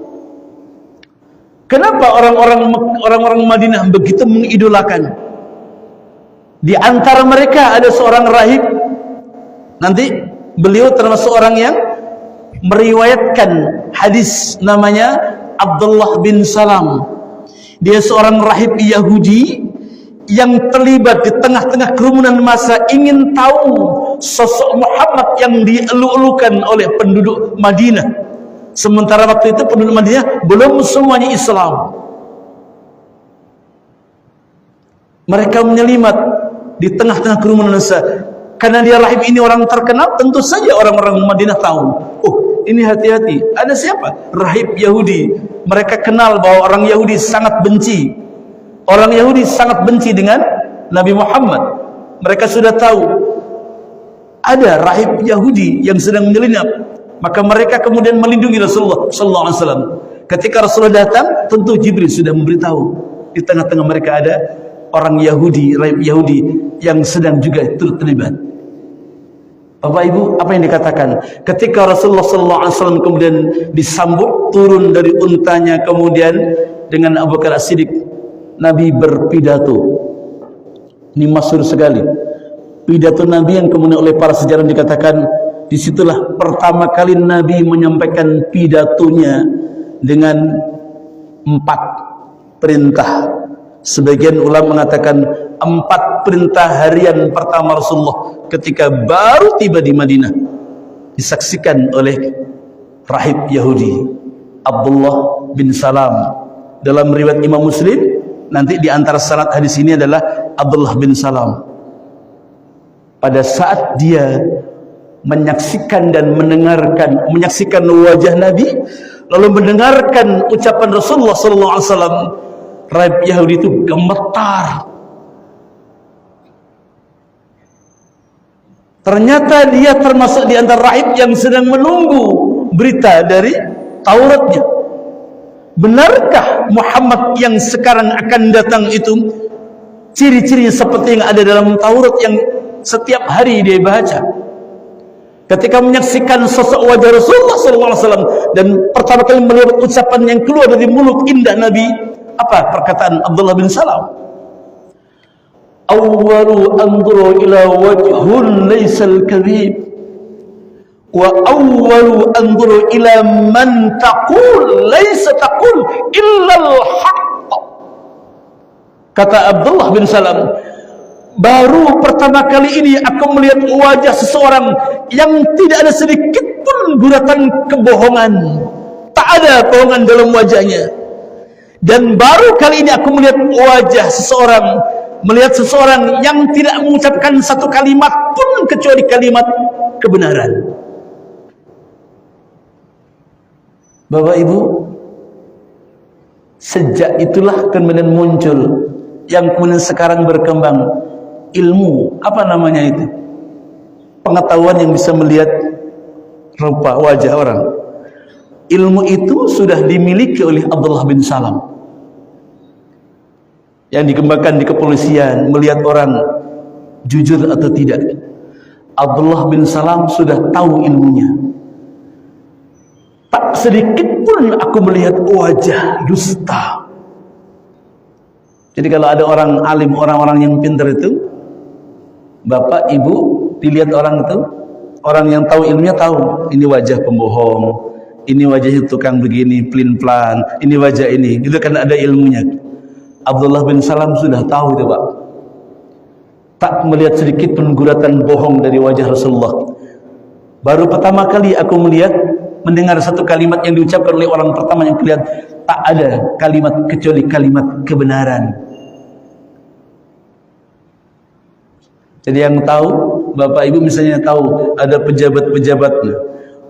Kenapa orang-orang Madinah begitu mengidolakan? Di antara mereka ada seorang rahib. Nanti beliau termasuk orang yang meriwayatkan hadis, namanya Abdullah bin Salam. Dia seorang rahib Yahudi yang terlibat di tengah-tengah kerumunan massa, ingin tahu sosok Muhammad yang dielu-elukan oleh penduduk Madinah. Sementara waktu itu penduduk Madinah belum semuanya Islam. Mereka menyelimat di tengah-tengah kerumunan massa. Karena dia rahib ini orang terkenal, tentu saja orang-orang Madinah tahu. Oh, ini hati-hati. Ada siapa? Rahib Yahudi. Mereka kenal bahwa orang Yahudi sangat benci. Orang Yahudi sangat benci dengan Nabi Muhammad. Mereka sudah tahu ada rahib Yahudi yang sedang menyelinap. Maka mereka kemudian melindungi Rasulullah sallallahu alaihi wasallam. Ketika Rasulullah datang, tentu Jibril sudah memberitahu. Di tengah-tengah mereka ada orang Yahudi, rahib Yahudi yang sedang juga turut terlibat. Bapak Ibu, apa yang dikatakan? Ketika Rasulullah SAW kemudian disambut turun dari untanya, kemudian dengan Abu Bakar As-Siddiq, Nabi berpidato. Ini masyhur sekali. Pidato Nabi yang kemudian oleh para sejarah dikatakan, disitulah pertama kali Nabi menyampaikan pidatonya dengan 4 perintah. Sebagian ulama mengatakan 4 perintah harian pertama Rasulullah ketika baru tiba di Madinah, disaksikan oleh rahib Yahudi Abdullah bin Salam. Dalam riwayat Imam Muslim, nanti di antara sanad hadis ini adalah Abdullah bin Salam. Pada saat dia menyaksikan dan menyaksikan wajah Nabi, lalu mendengarkan ucapan Rasulullah SAW, rahib Yahudi itu gemetar. Ternyata dia termasuk di antara rahib yang sedang menunggu berita dari Tauratnya. Benarkah Muhammad yang sekarang akan datang itu ciri-cirinya seperti yang ada dalam Taurat yang setiap hari dia baca? ketika menyaksikan sosok wajah Rasulullah SAW dan pertama kali melihat ucapan yang keluar dari mulut indah Nabi, apa perkataan Abdullah bin Salam? Awwalu anzuru ila wajhun laysal kadhib wa awwalu anzuru ila man taqul laysa taqul illa al-haqq. Kata Abdullah bin Salam, baru pertama kali ini aku melihat wajah seseorang yang tidak ada sedikit pun guratan kebohongan, tak ada bohongan dalam wajahnya. Dan baru kali ini aku melihat wajah seseorang, melihat seseorang yang tidak mengucapkan satu kalimat pun kecuali kalimat kebenaran. Bapak Ibu, sejak itulah kemudian muncul yang kemudian sekarang berkembang ilmu, apa namanya itu? Pengetahuan yang bisa melihat rupa wajah orang. Ilmu itu sudah dimiliki oleh Abdullah bin Salam. Yang dikembangkan di kepolisian, melihat orang jujur atau tidak. Abdullah bin Salam sudah tahu ilmunya. Tak sedikit pun aku melihat wajah dusta. Jadi kalau ada orang alim, orang-orang yang pintar itu, bapak, ibu, dilihat orang itu, orang yang tahu ilmunya tahu, ini wajah pembohong, ini wajahnya tukang begini, pelin-pelan, ini wajah ini, itu kan ada ilmunya. Abdullah bin Salam sudah tahu itu, Pak. Tak melihat sedikit pun guratan bohong dari wajah Rasulullah. Baru pertama kali aku mendengar satu kalimat yang diucapkan oleh orang pertama yang kelihatan, tak ada kalimat kecuali kalimat kebenaran. Jadi yang tahu, bapak ibu misalnya tahu ada pejabat-pejabatnya,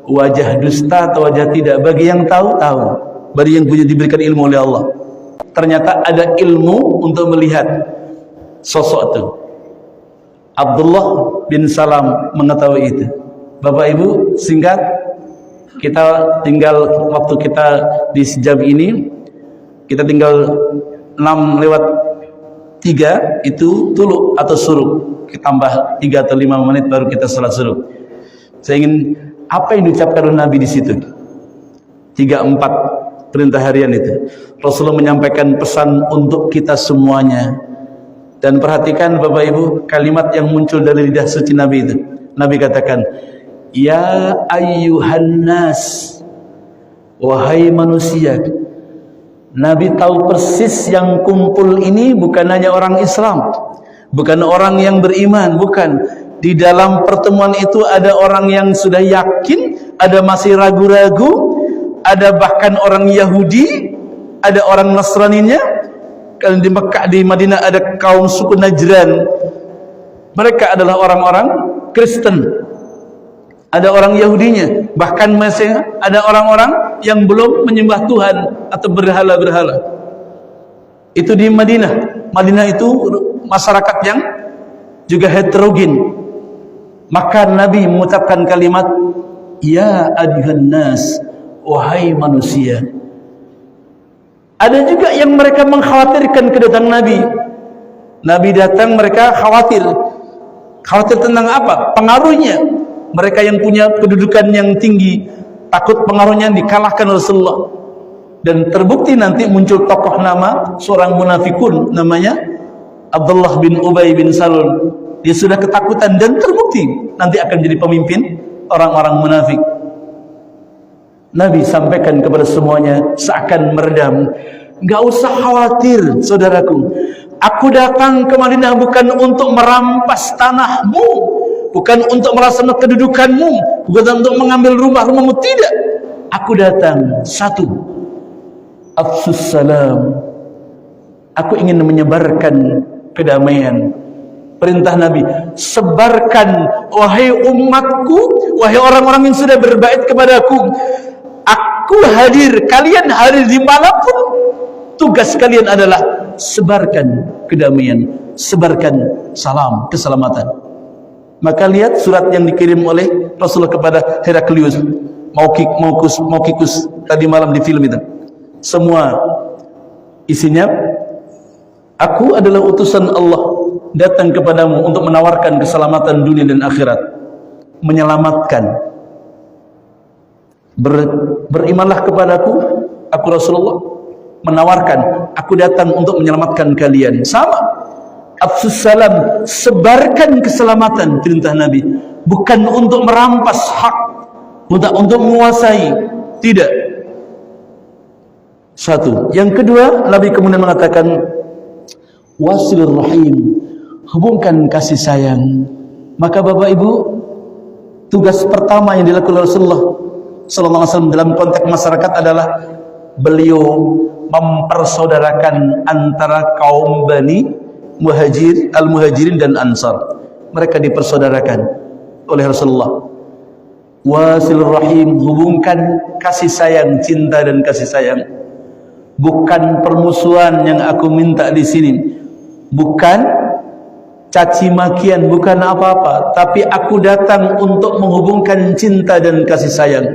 wajah dusta atau wajah tidak, bagi yang tahu, tahu. Bagi yang punya diberikan ilmu oleh Allah, ternyata ada ilmu untuk melihat sosok itu. Abdullah bin Salam mengetahui itu. Bapak ibu, singkat, kita tinggal waktu kita di sejam ini, kita tinggal 6:03 itu tuluk atau suruk. Kita tambah 3 atau 5 menit baru kita salat suruk. Saya ingin apa yang diucapkan oleh Nabi di situ? 3-4 perintah harian itu. Rasulullah menyampaikan pesan untuk kita semuanya. Dan perhatikan Bapak Ibu, kalimat yang muncul dari lidah suci Nabi itu. Nabi katakan, ya ayyuhan nas, wahai manusia. Nabi tahu persis yang kumpul ini bukan hanya orang Islam, bukan orang yang beriman, bukan. Di dalam pertemuan itu ada orang yang sudah yakin, ada masih ragu-ragu, ada bahkan orang Yahudi, ada orang Nasraninya. Kalau di Mekah, di Madinah ada kaum suku Najran, mereka adalah orang-orang Kristen. Ada orang Yahudinya, bahkan masih ada orang-orang yang belum menyembah Tuhan atau berhala-berhala. Itu di Madinah. Madinah itu masyarakat yang juga heterogen. Maka Nabi mengucapkan kalimat, ya ayyuhan nas, wahai manusia. Ada juga yang mereka mengkhawatirkan kedatangan Nabi. Nabi datang, mereka khawatir. Khawatir tentang apa? Pengaruhnya. Mereka yang punya kedudukan yang tinggi takut pengaruhnya dikalahkan Rasulullah. Dan terbukti nanti muncul tokoh nama seorang munafikun, namanya Abdullah bin Ubay bin Salul. Dia sudah ketakutan dan terbukti nanti akan jadi pemimpin orang-orang munafik. Nabi sampaikan kepada semuanya seakan meredam, enggak usah khawatir saudaraku, aku datang ke Madinah bukan untuk merampas tanahmu, bukan untuk merasakan kedudukanmu, bukan untuk mengambil rumah-rumahmu, tidak. Aku datang satu, afsus salam, aku ingin menyebarkan kedamaian. Perintah Nabi, sebarkan wahai umatku, wahai orang-orang yang sudah berbait kepadaku, aku hadir, kalian hadir dimanapun, tugas kalian adalah sebarkan kedamaian, sebarkan salam, keselamatan. Maka lihat surat yang dikirim oleh Rasulullah kepada Heraklius, Maukikus tadi malam di film itu. Semua isinya, aku adalah utusan Allah datang kepadamu untuk menawarkan keselamatan dunia dan akhirat. menyelamatkan. Berimanlah kepadaku, aku Rasulullah menawarkan, aku datang untuk menyelamatkan kalian. Sama, afsus salam, sebarkan keselamatan, perintah Nabi, bukan untuk merampas hak, bukan untuk menguasai, tidak. Satu. Yang kedua, Nabi kemudian mengatakan, wasilur rahim, hubungkan kasih sayang. Maka Bapak Ibu, tugas pertama yang dilakukan Rasulullah sallallahu alaihi wasallam dalam konteks masyarakat adalah beliau mempersaudarakan antara kaum Bani Al-Muhajirin dan Ansar. Mereka dipersaudarakan oleh Rasulullah. Wasilur rahim, hubungkan kasih sayang, cinta dan kasih sayang. Bukan permusuhan yang aku minta di sini, bukan caci makian, bukan apa-apa, tapi aku datang untuk menghubungkan cinta dan kasih sayang.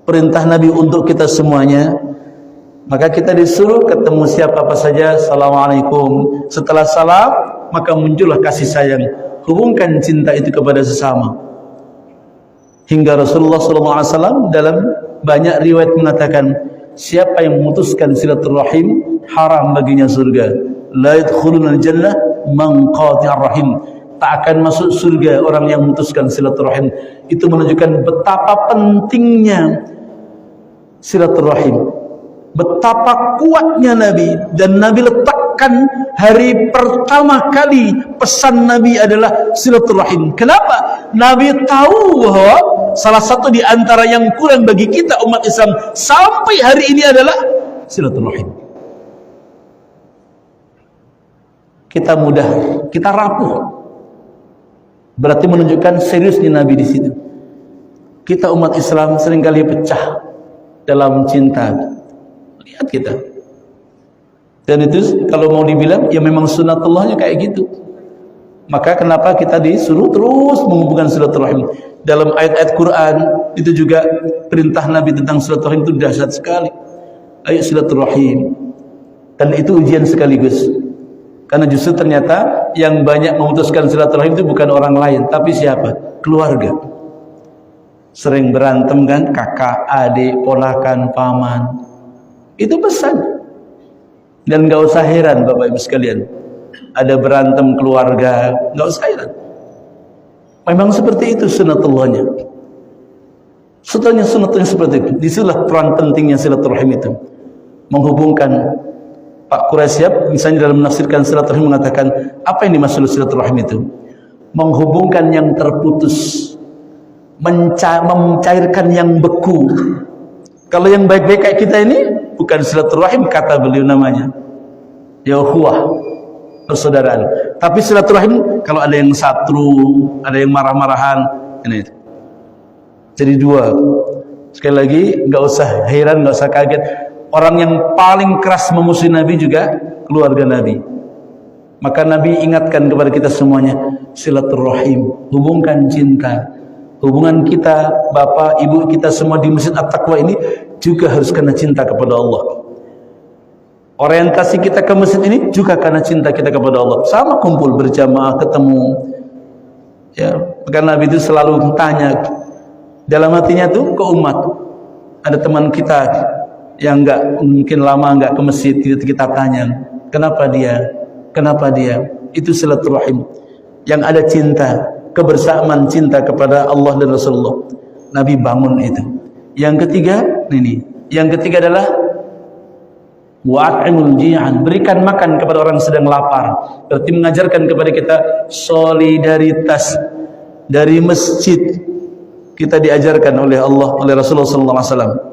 Perintah Nabi untuk kita semuanya. Maka kita disuruh ketemu siapa apa saja, assalamualaikum. Setelah salam, maka muncullah kasih sayang. Hubungkan cinta itu kepada sesama. Hingga Rasulullah SAW dalam banyak riwayat mengatakan, siapa yang memutuskan silaturahim, haram baginya surga. La yadkhulunal jannah man qati'ar rahim. Tak akan masuk surga orang yang memutuskan silaturahim. Itu menunjukkan betapa pentingnya silaturahim, betapa kuatnya Nabi. Dan Nabi letakkan hari pertama kali pesan Nabi adalah silaturahim. Kenapa? Nabi tahu bahwa salah satu di antara yang kurang bagi kita umat Islam sampai hari ini adalah silaturahim. Kita mudah, kita rapuh. Berarti menunjukkan seriusnya Nabi di situ. Kita umat Islam seringkali pecah dalam cinta. Lihat kita. Dan itu kalau mau dibilang, ya memang sunatullahnya kayak gitu. Maka kenapa kita disuruh terus menghubungkan silaturahim? Dalam ayat-ayat Quran itu juga perintah Nabi tentang silaturahim itu dahsyat sekali. Ayat silaturahim. Dan itu ujian sekaligus. Karena justru ternyata yang banyak memutuskan silaturahim itu bukan orang lain, tapi siapa? Keluarga. Sering berantem kan, kakak, adik, ponakan, paman. Itu pesan. Dan gak usah heran Bapak Ibu sekalian, ada berantem keluarga, gak usah heran. Memang seperti itu sunatullahnya. Sunatullahnya seperti itu. Disitulah peran pentingnya silaturahim itu. Menghubungkan. Pak Quraisyab misalnya dalam menafsirkan silaturahim mengatakan, apa yang dimaksud silaturahim itu? Menghubungkan yang terputus, mencairkan yang beku. Kalau yang baik-baik kayak kita ini bukan silaturahim, kata beliau namanya ya ukhuwah, persaudaraan. Tapi silaturahim kalau ada yang satru, ada yang marah-marahan, ini itu. Jadi dua. Sekali lagi, nggak usah heran, nggak usah kaget. Orang yang paling keras memusuhi Nabi juga keluarga Nabi. Maka Nabi ingatkan kepada kita semuanya, silaturahim, hubungkan cinta. Hubungan kita, bapak, ibu kita semua di Masjid At-Taqwa ini juga harus karena cinta kepada Allah. Orientasi kita ke masjid ini juga karena cinta kita kepada Allah. Sama kumpul berjamaah, ketemu. Ya, karena Nabi itu selalu bertanya dalam hatinya tuh ke umat. Ada teman kita yang mungkin lama enggak ke masjid, kita tanya, kenapa dia? Kenapa dia? Itu silaturahim. Yang ada cinta, kebersamaan cinta kepada Allah dan Rasulullah. Nabi bangun itu. Yang ketiga, yang ketiga adalah wa'at'imul ji'an, berikan makan kepada orang yang sedang lapar. Berarti mengajarkan kepada kita solidaritas. Dari masjid kita diajarkan oleh Allah, oleh Rasulullah SAW.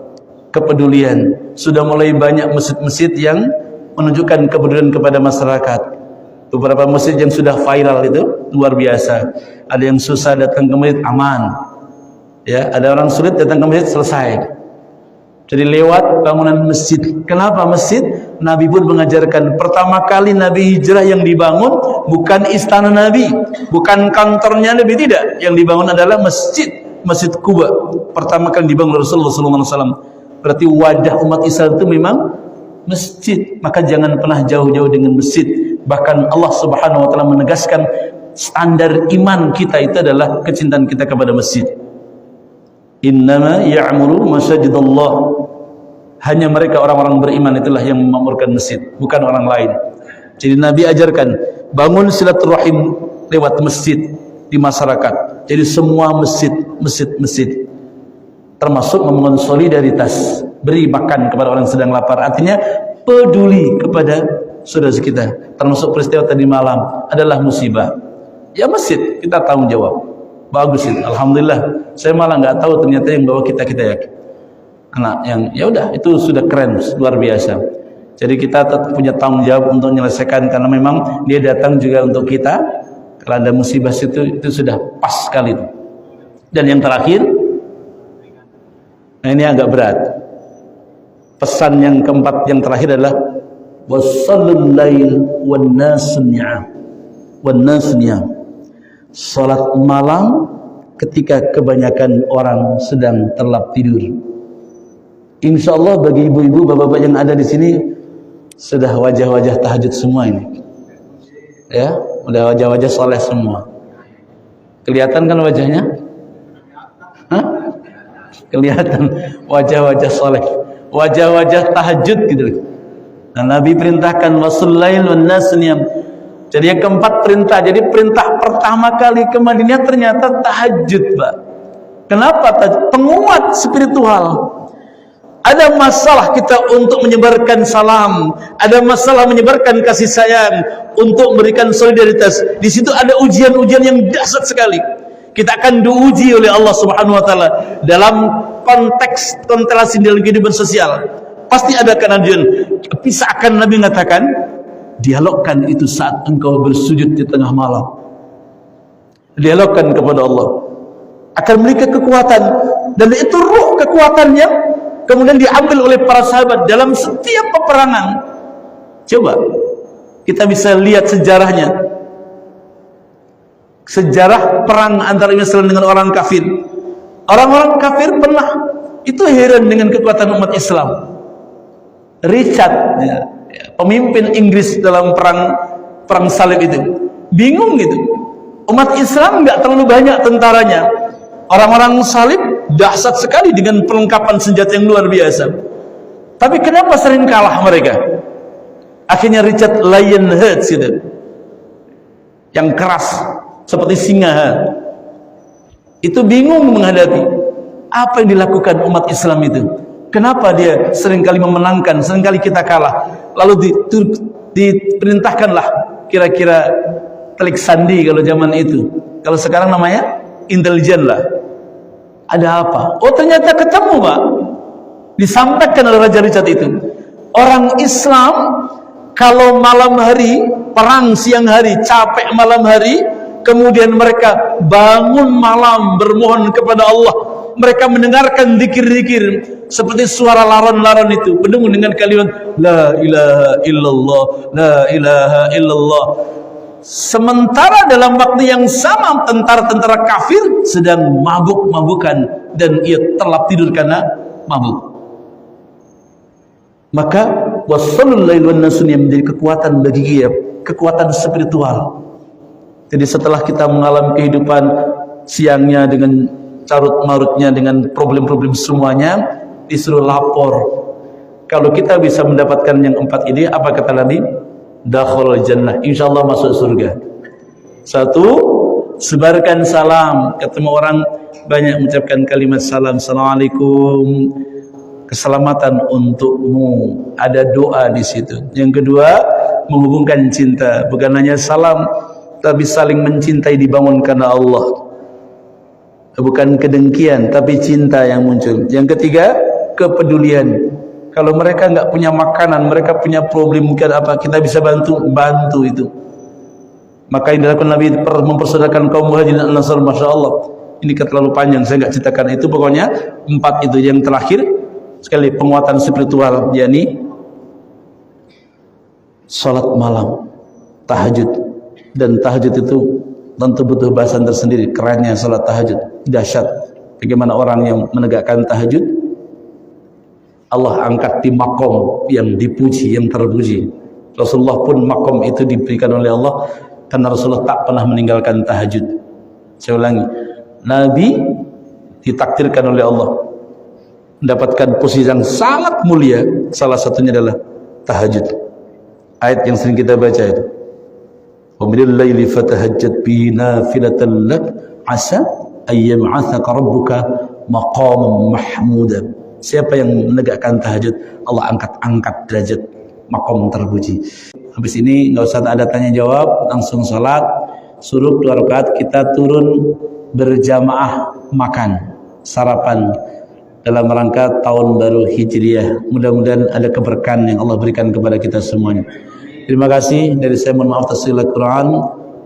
Kepedulian. Sudah mulai banyak masjid-masjid yang menunjukkan kepedulian kepada masyarakat. Beberapa masjid yang sudah viral itu luar biasa. Ada yang susah datang ke masjid, aman. Ya, ada orang sulit datang ke masjid, selesai. Jadi lewat bangunan masjid. Kenapa masjid? Nabi pun mengajarkan. Pertama kali Nabi hijrah yang dibangun bukan istana Nabi, bukan kantornya Nabi, tidak. Yang dibangun adalah masjid, Masjid Quba. Pertama kali dibangun Rasulullah SAW. Berarti wajah umat Islam itu memang masjid. Maka jangan pernah jauh-jauh dengan masjid. Bahkan Allah Subhanahu wa taala menegaskan, standar iman kita itu adalah kecintaan kita kepada masjid. Innama ya'muru masajidallah. Hanya mereka orang-orang beriman itulah yang memakmurkan masjid, bukan orang lain. Jadi Nabi ajarkan bangun silaturahim lewat masjid di masyarakat. Jadi semua masjid, termasuk membangun solidaritas, beri makan kepada orang yang sedang lapar. Artinya peduli kepada saudara kita. Termasuk peristiwa tadi malam adalah musibah. Ya masjid kita tanggung jawab. Bagus itu. Alhamdulillah. Saya malah nggak tahu ternyata yang bawa kita yakin. Anak yang ya udah itu sudah keren, luar biasa. Jadi kita tetap punya tanggung jawab untuk menyelesaikan karena memang dia datang juga untuk kita. Kalau ada musibah itu sudah pas sekali itu. Dan yang terakhir, nah ini agak berat. Pesan yang keempat yang terakhir adalah wasallul lail wan nasu niyam. Salat malam ketika kebanyakan orang sedang terlap tidur. Insyaallah bagi ibu-ibu, bapak-bapak yang ada di sini sudah wajah-wajah tahajud semua ini. Ya, udah wajah-wajah soleh semua. Kelihatan kan wajahnya? Hah? Kelihatan wajah-wajah soleh, wajah-wajah tahajud gitu. Dan Nabi perintahkan wasulail wan nas niyam. Jadi yang keempat perintah. Jadi perintah pertama kali ke Madinah ternyata tahajud, Pak. Kenapa? Penguat spiritual. Ada masalah kita untuk menyebarkan salam, ada masalah menyebarkan kasih sayang, untuk memberikan solidaritas. Di situ ada ujian-ujian yang dahsyat sekali. Kita akan diuji oleh Allah Subhanahu wa taala dalam konteks konstelasi dalam kehidupan sosial. Pasti ada ujian. Tapi seakan Nabi mengatakan, dialogkan itu saat engkau bersujud di tengah malam. Dialogkan kepada Allah. Akan memiliki kekuatan, dan itu ruh kekuatannya kemudian diambil oleh para sahabat dalam setiap peperangan. Coba kita bisa lihat sejarahnya, sejarah perang antara Islam dengan orang kafir. Orang-orang kafir pernah itu heran dengan kekuatan umat Islam. Richard, ya, pemimpin Inggris dalam perang salib itu, bingung gitu. Umat Islam nggak terlalu banyak tentaranya. Orang-orang salib dahsyat sekali dengan perlengkapan senjata yang luar biasa. Tapi kenapa sering kalah mereka? Akhirnya Richard Lionheart gitu, yang keras seperti singa, itu bingung menghadapi apa yang dilakukan umat Islam itu. Kenapa dia seringkali memenangkan, seringkali kita kalah. Lalu diperintahkanlah kira-kira telik sandi kalau zaman itu. Kalau sekarang namanya intelijen lah. Ada apa? Oh ternyata ketemu, Pak. Disampaikan oleh Raja Richard itu. Orang Islam kalau malam hari, perang siang hari, capek malam hari, kemudian mereka bangun malam bermohon kepada Allah. Mereka mendengarkan zikir-zikir seperti suara laron-laron itu, penuh dengan kalimat la ilaha illallah, la ilaha illallah. Sementara dalam waktu yang sama tentara-tentara kafir sedang mabuk-mabukan dan ia terlap tidur karena mabuk. Maka wasalul lail wan nasun yang menjadi kekuatan bagi dia, kekuatan spiritual. Jadi setelah kita mengalami kehidupan siangnya dengan carut marutnya, dengan problem-problem semuanya, disuruh lapor. Kalau kita bisa mendapatkan yang empat ini, apa kata Nabi? Dakhul jannah, insyaallah masuk surga. Satu, sebarkan salam, ketemu orang banyak mengucapkan kalimat salam, assalamualaikum, keselamatan untukmu, ada doa di situ. Yang kedua, menghubungkan cinta, bukan hanya salam tapi saling mencintai dibangun karena Allah, bukan kedengkian tapi cinta yang muncul. Yang ketiga, kepedulian. Kalau mereka nggak punya makanan, mereka punya problem mungkin apa, kita bisa bantu itu. Maka yang dilakukan Nabi mempersaudarakan kaum muhajirin dan ansar, masya Allah. Ini terlalu panjang, saya nggak ceritakan itu. Pokoknya empat itu. Yang terakhir sekali, penguatan spiritual, yakni salat malam, tahajud. Dan tahajud itu tentu butuh bahasan tersendiri. Kerennya salat tahajud, dahsyat. Bagaimana orang yang menegakkan tahajud, Allah angkat di makom yang dipuji, yang terpuji. Rasulullah pun makom itu diberikan oleh Allah karena Rasulullah tak pernah meninggalkan tahajud. Saya ulangi, Nabi ditakdirkan oleh Allah mendapatkan posisi yang sangat mulia, salah satunya adalah tahajud. Ayat yang sering kita baca itu, wa minal laili fatahajjat bihi nafilatan lak asa ay yab'atsaka rabbuka maqaman mahmuda. Siapa yang menegakkan tahajud, Allah angkat derajat maqam terpuji. Habis ini nggak usah ada tanya jawab, langsung salat, suruh 2 rakaat, kita turun berjamaah makan sarapan dalam rangka tahun baru Hijriah. Mudah-mudahan ada keberkahan yang Allah berikan kepada kita semuanya. Terima kasih dari saya, mohon maaf atas segala kekurangan.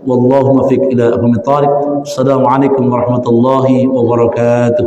Wallahu muwaffiq ila aqwamit thoriq. Assalamualaikum warahmatullahi wabarakatuh.